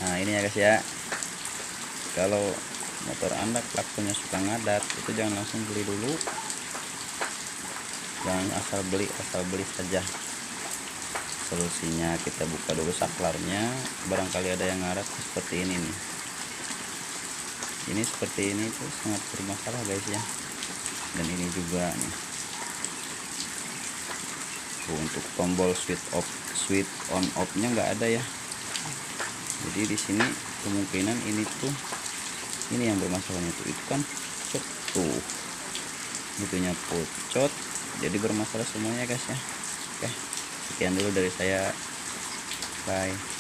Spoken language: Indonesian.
Nah ini ya guys ya, kalau motor anda klaksonnya suka ngadat, itu jangan langsung beli dulu, jangan asal beli saja. Solusinya kita buka dulu saklarnya, barangkali ada yang ngadat seperti ini nih. Ini seperti ini tuh sangat bermasalah guys ya. Dan ini juga nih, untuk tombol switch on off nya nggak ada ya. Jadi di sini kemungkinan ini yang bermasalahnya tuh, itu kan pucot tuh, itunya pucot, jadi bermasalah semuanya guys ya. Oke, sekian dulu dari saya, bye.